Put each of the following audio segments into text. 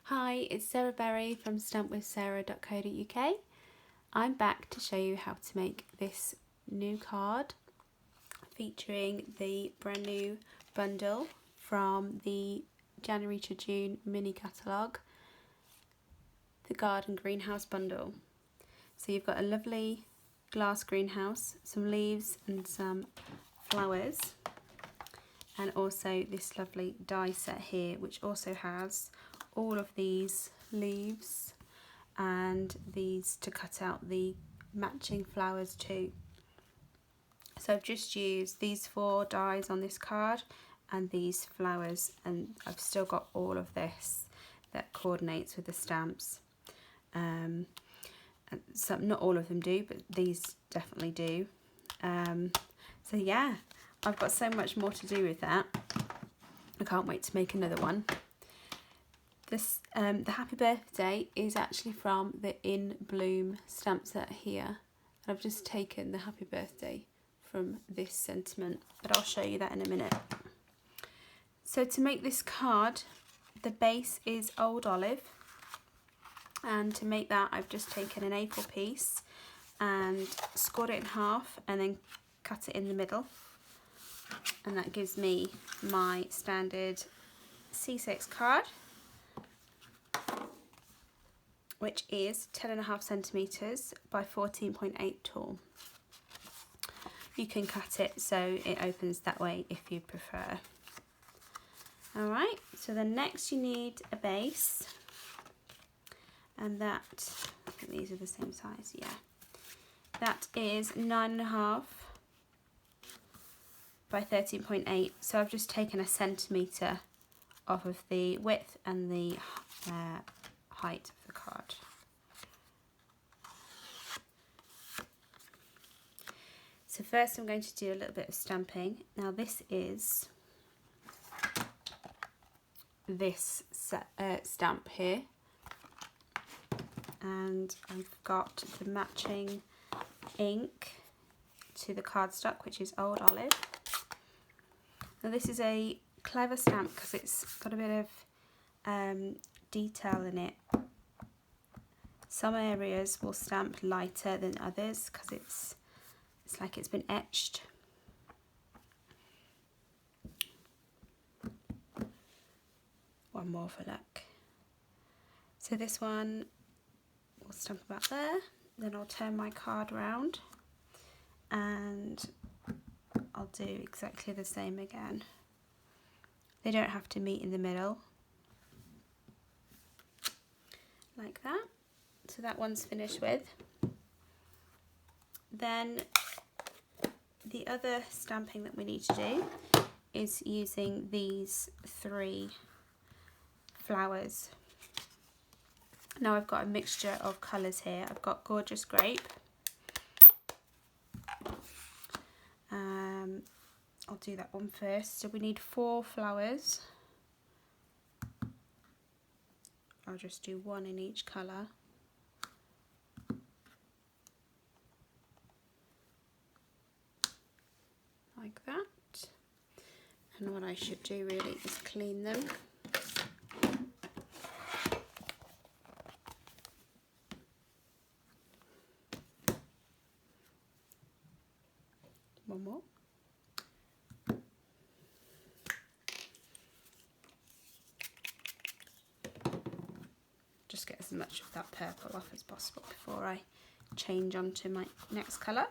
Hi, it's Sarah Berry from stampwithsarah.co.uk. I'm back to show you how to make this new card featuring the brand new bundle from the January to June mini catalogue, the garden greenhouse bundle. So you've got a lovely glass greenhouse, some leaves and some flowers, and also this lovely die set here, which also has all of these leaves and these to cut out the matching flowers too. So I've just used these 4 dies on this card and these flowers, and I've still got all of this that coordinates with the stamps. And some, not all of them do, but these definitely do. So yeah, I've got so much more to do with that. I can't wait to make another one. This the Happy Birthday is actually from the In Bloom stamp set here. I've just taken the Happy Birthday from this sentiment, but I'll show you that in a minute. So to make this card, the base is Old Olive, and to make that I've just taken an A4 piece and scored it in half and then cut it in the middle, and that gives me my standard C6 card, which is 10.5 centimetres by 14.8 tall. You can cut it so it opens that way if you prefer. Alright, so then next you need a base, and that, I think these are the same size, yeah. That is 9.5 by 13.8, so I've just taken a centimetre off of the width and the height of the card. So first I'm going to do a little bit of stamping. Now this is this stamp here, and I've got the matching ink to the cardstock, which is Old Olive. Now this is a clever stamp because it's got a bit of detail in it. Some areas will stamp lighter than others because it's like it's been etched. One more for luck. So this one will stamp about there, then I'll turn my card round and I'll do exactly the same again. They don't have to meet in the middle, like that. So that one's finished with. Then the other stamping that we need to do is using these 3 flowers. Now I've got a mixture of colours here. I've got Gorgeous Grape. I'll do that one first. So we need 4 flowers. I'll just do 1 in each colour. Like that. And what I should do really is clean them. One more. Just get as much of that purple off as possible before I change on to my next colour.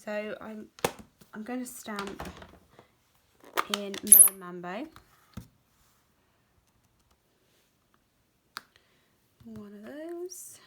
So I'm going to stamp in Melon Mambo. One of those,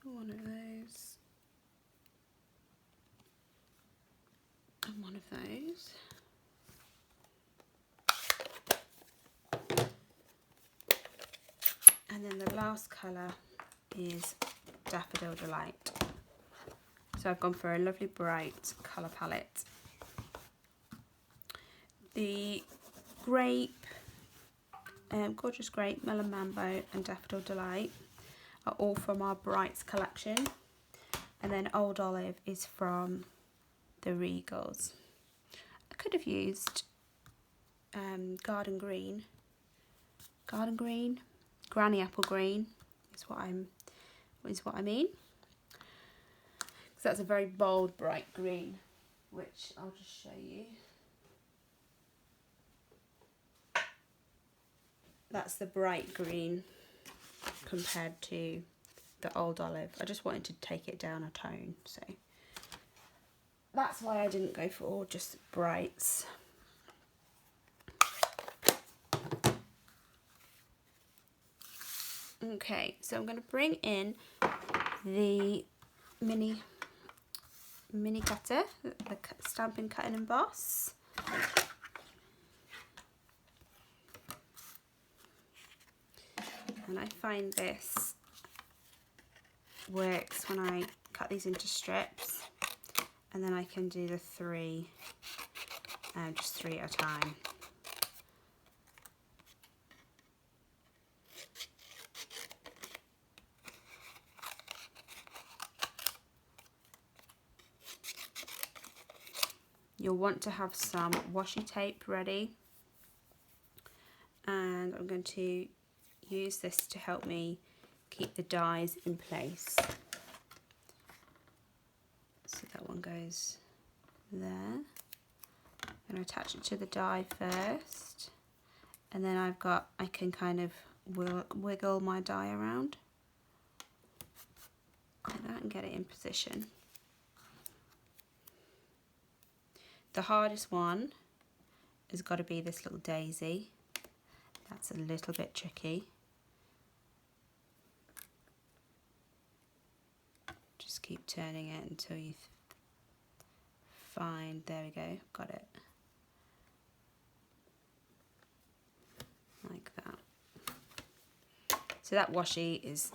one of those, and one of those. And then the last colour is Daffodil Delight. So I've gone for a lovely bright colour palette. The grape, Gorgeous Grape, Melon Mambo and Daffodil Delight are all from our Brights collection. And then Old Olive is from the Regals. I could have used Garden Green, Granny Apple Green is what I mean. Because that's a very bold, bright green, which I'll just show you. That's the bright green compared to the Old Olive. I just wanted to take it down a tone, so that's why I didn't go for all just brights. Okay, so I'm going to bring in the mini cutter, the Stampin' Cut and Emboss. And I find this works when I cut these into strips, and then I can do the three, just 3 at a time. You'll want to have some washi tape ready, and I'm going to use this to help me keep the dies in place. So that one goes there. I'm going to attach it to the die first, and then I can kind of wiggle my die around like that and get it in position. The hardest one has got to be this little daisy. That's a little bit tricky. Just keep turning it until you find, there we go, got it. Like that. So that washi is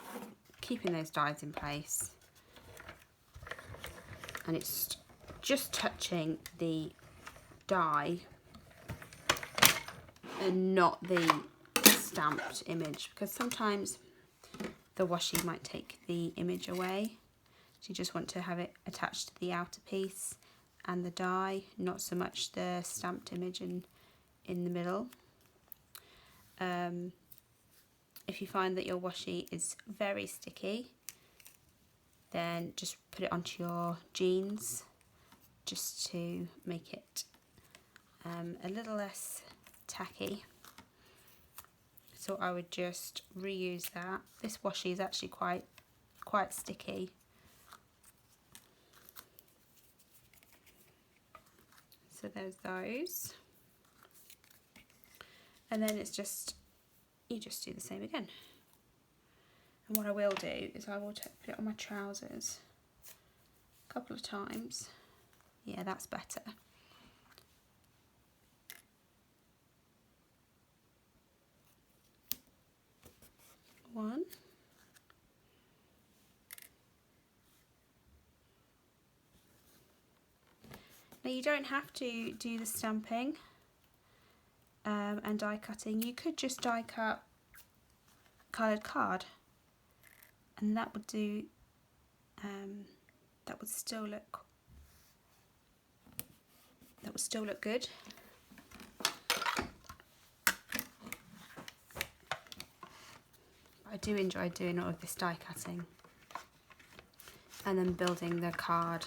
keeping those dies in place. And it's just touching the die and not the stamped image, because sometimes the washi might take the image away. So you just want to have it attached to the outer piece and the die, not so much the stamped image in the middle. If you find that your washi is very sticky, then just put it onto your jeans just to make it a little less tacky. So I would just reuse that. This washi is actually quite sticky. So there's those. And then it's just, you just do the same again. And what I will do is I will put it on my trousers a couple of times. Yeah, that's better. One. Now you don't have to do the stamping and die cutting. You could just die cut coloured card, and that would do. That would still look. That would still look good. I do enjoy doing all of this die cutting and then building the card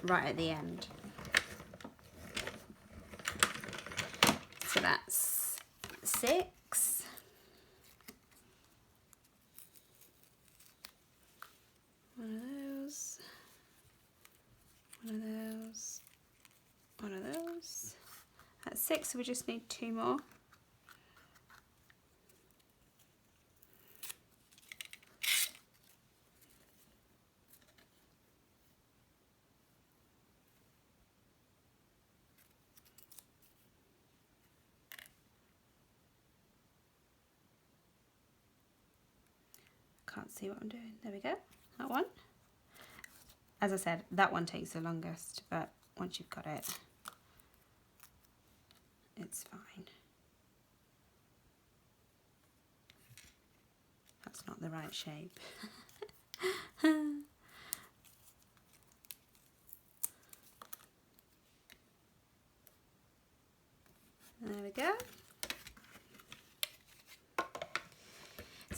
right at the end. So that's 6. One of those. One of those. One of those. That's 6, so we just need 2 more. Can't see what I'm doing. There we go. That one. As I said, that one takes the longest, but once you've got it, it's fine. That's not the right shape.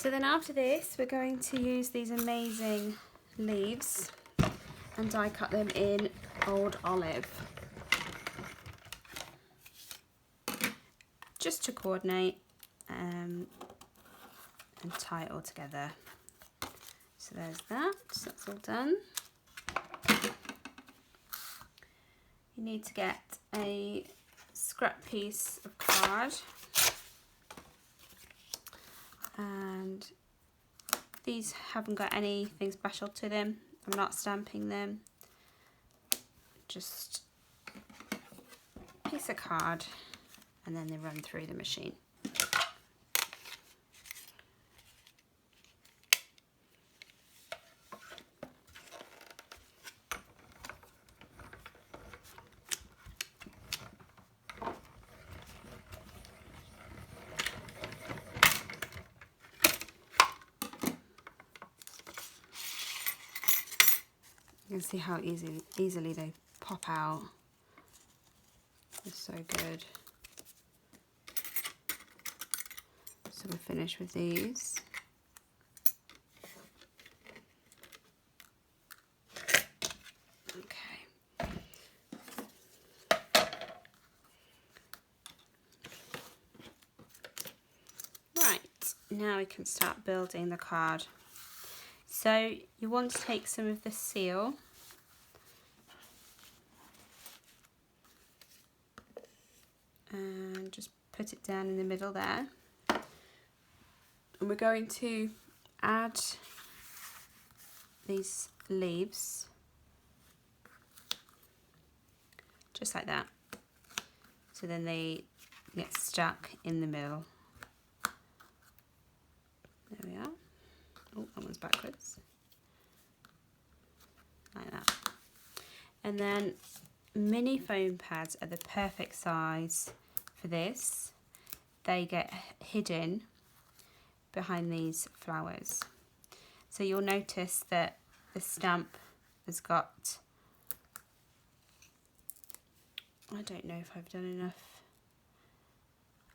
So then after this, we're going to use these amazing leaves and die cut them in Old Olive. Just to coordinate and tie it all together. So there's that, so that's all done. You need to get a scrap piece of card, and these haven't got anything special to them. I'm not stamping them, just a piece of card, and then they run through the machine. You can see how easily they pop out. They're so good. So we're finished with these. Okay. Right, now we can start building the card. So you want to take some of the seal and just put it down in the middle there. And we're going to add these leaves just like that. So then they get stuck in the middle. There we are. Oh, that one's backwards. Like that. And then mini foam pads are the perfect size for this. They get hidden behind these flowers. So you'll notice that the stamp has got, I don't know if I've done enough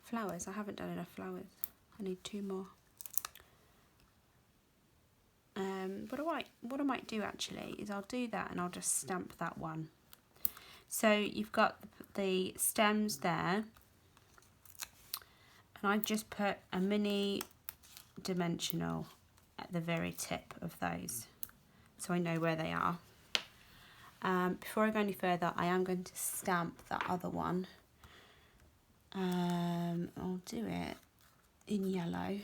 flowers. I haven't done enough flowers. I need 2 more. What I might do actually is I'll do that and I'll just stamp that one. So you've got the stems there, and I just put a mini dimensional at the very tip of those, so I know where they are. Before I go any further, I am going to stamp that other one. I'll do it in yellow.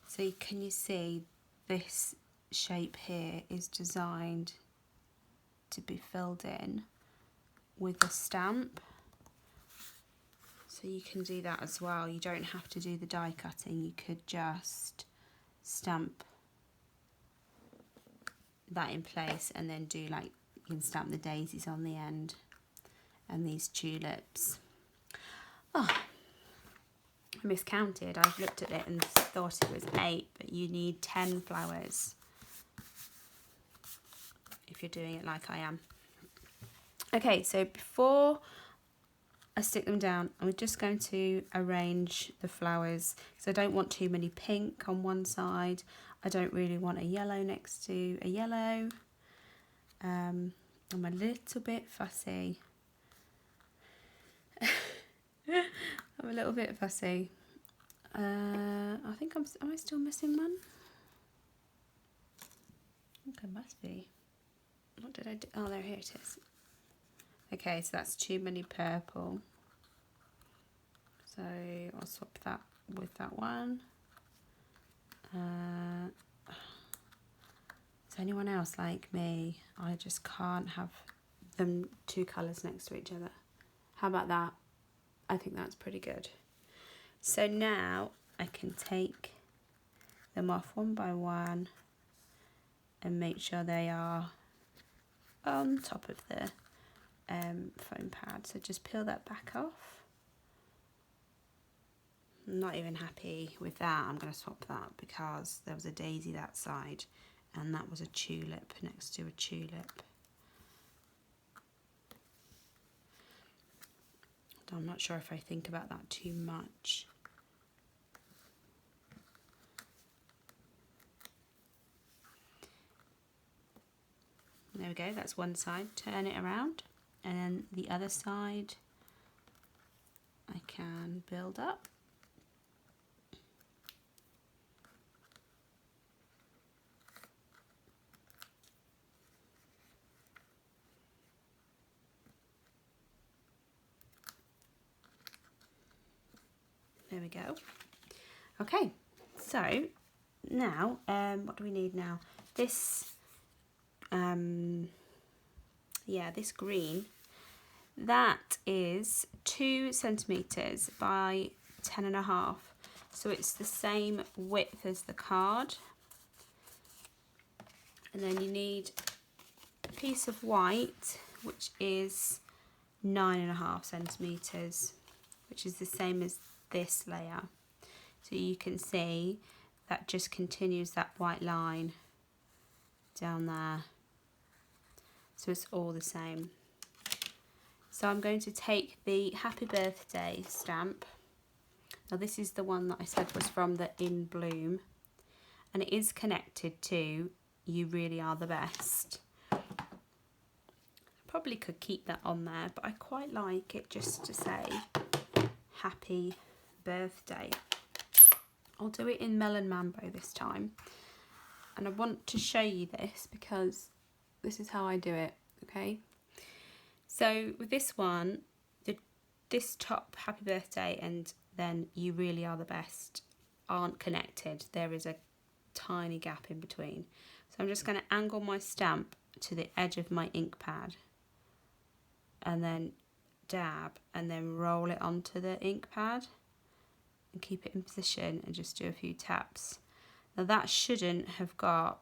So can you see this shape here is designed to be filled in with a stamp. So you can do that as well. You don't have to do the die cutting. You could just stamp that in place and then do, like, you can stamp the daisies on the end and these tulips. Oh, I miscounted. I've looked at it and thought it was 8, but you need 10 flowers if you're doing it like I am. Okay, so before I stick them down, I'm just going to arrange the flowers, because I don't want too many pink on one side. I don't really want a yellow next to a yellow. I'm a little bit fussy. I'm a little bit fussy. I think am I still missing one? I think I must be. What did I do? Oh, there, here it is. Okay, so that's too many purple. So I'll swap that with that one. Is anyone else like me? I just can't have them 2 colours next to each other. How about that? I think that's pretty good. So now I can take them off one by one and make sure they are on top of the foam pad. So just peel that back off. I'm not even happy with that. I'm going to swap that because there was a daisy that side and that was a tulip next to a tulip. I'm not sure if I think about that too much. There we go, that's one side. Turn it around, and then the other side I can build up. There we go. Okay, so now what do we need now? This this green, that is 2 centimeters by 10.5, so it's the same width as the card. And then you need a piece of white, which is 9.5 centimeters, which is the same as this layer. So you can see that just continues that white line down there, so it's all the same. So I'm going to take the Happy Birthday stamp. Now this is the one that I said was from the In Bloom, and it is connected to You Really Are the Best. I probably could keep that on there, but I quite like it just to say Happy Birthday. I'll do it in Melon Mambo this time, and I want to show you this because this is how I do it, okay? So with this one, this top Happy Birthday and then You Really Are the Best aren't connected. There is a tiny gap in between. So I'm just going to angle my stamp to the edge of my ink pad and then dab and then roll it onto the ink pad and keep it in position and just do a few taps. Now that shouldn't have got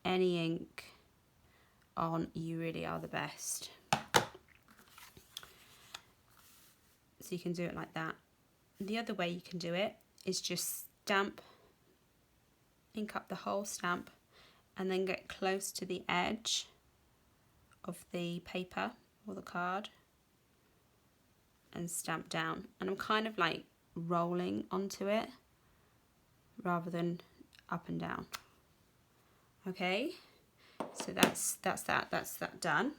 any ink on You Really Are the Best. So you can do it like that. The other way you can do it is just stamp, ink up the whole stamp, and then get close to the edge of the paper or the card and stamp down. And I'm kind of like rolling onto it rather than up and down. Okay, so that's that done.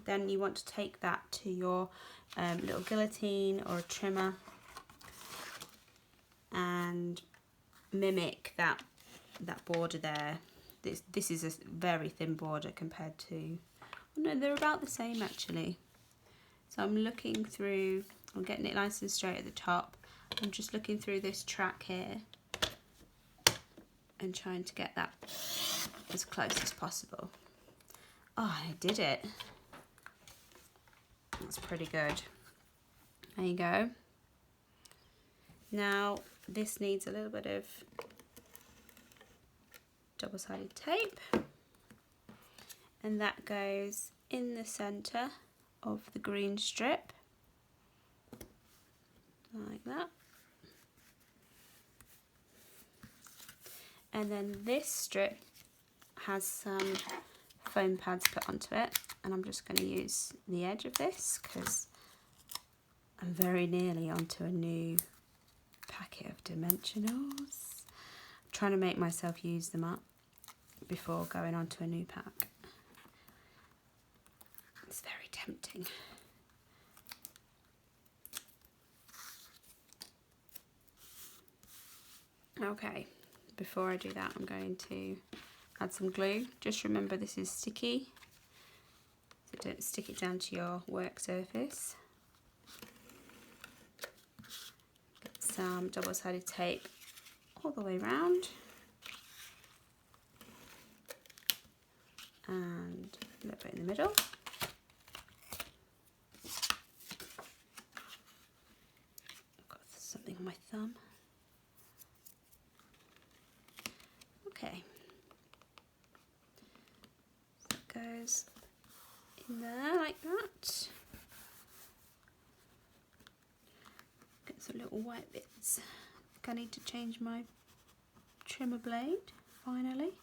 Then you want to take that to your little guillotine or a trimmer and mimic that border there. This is a very thin border compared to, oh no, they're about the same actually. So I'm looking through, I'm getting it nice and straight at the top. I'm just looking through this track here and trying to get that as close as possible. Oh, I did it. That's pretty good. There you go. Now this needs a little bit of double-sided tape, and that goes in the centre of the green strip, like that. And then this strip has some foam pads put onto it, and I'm just going to use the edge of this because I'm very nearly onto a new packet of dimensionals. I'm trying to make myself use them up before going on to a new pack. It's very tempting. Okay, before I do that, I'm going to add some glue. Just remember this is sticky, so don't stick it down to your work surface. Get some double-sided tape all the way around, and a little bit in the middle. I've got something on my thumb. Okay, so it goes in there like that. Get some little white bits. I think I need to change my trimmer blade finally.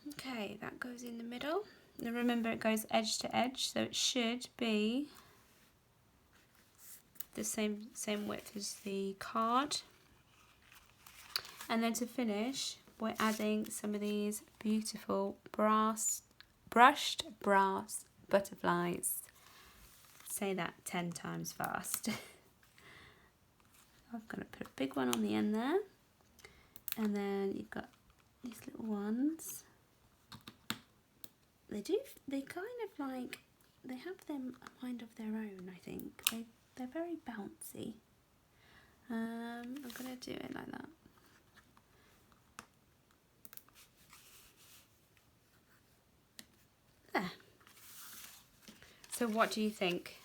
Okay, that goes in the middle. Now remember, it goes edge to edge, so it should be the same width as the card. And then to finish, we're adding some of these beautiful brushed brass butterflies. Say that 10 times fast. I'm going to put a big one on the end there, and then you've got these little ones. They kind of like, they have them a mind of their own, I think. They're very bouncy. I'm going to do it like that. There. So what do you think?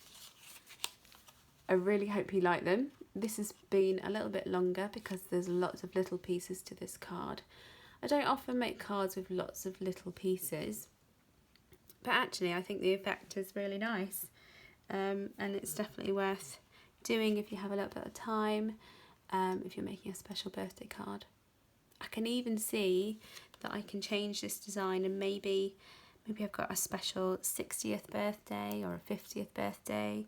I really hope you like them. This has been a little bit longer because there's lots of little pieces to this card. I don't often make cards with lots of little pieces, but actually I think the effect is really nice, and it's definitely worth doing if you have a little bit of time, if you're making a special birthday card. I can even see that I can change this design, and maybe I've got a special 60th birthday or a 50th birthday.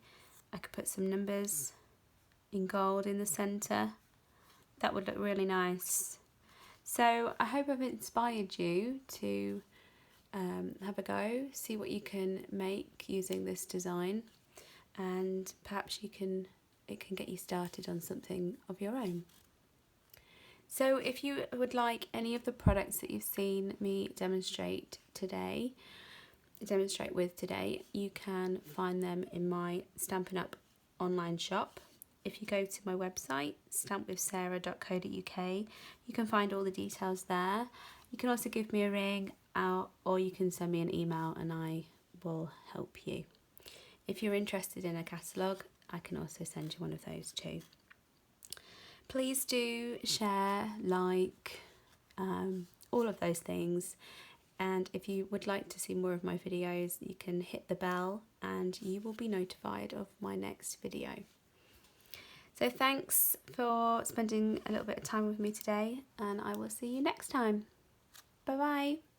I could put some numbers in gold in the centre. That would look really nice. So I hope I've inspired you to have a go, see what you can make using this design, and perhaps it can get you started on something of your own. So if you would like any of the products that you've seen me demonstrate with today, you can find them in my Stampin' Up online shop. If you go to my website, stampwithsarah.co.uk, you can find all the details there. You can also give me a ring, or you can send me an email and I will help you. If you're interested in a catalogue, I can also send you one of those too. Please do share, like, all of those things. And if you would like to see more of my videos, you can hit the bell and you will be notified of my next video. So thanks for spending a little bit of time with me today, and I will see you next time. Bye bye.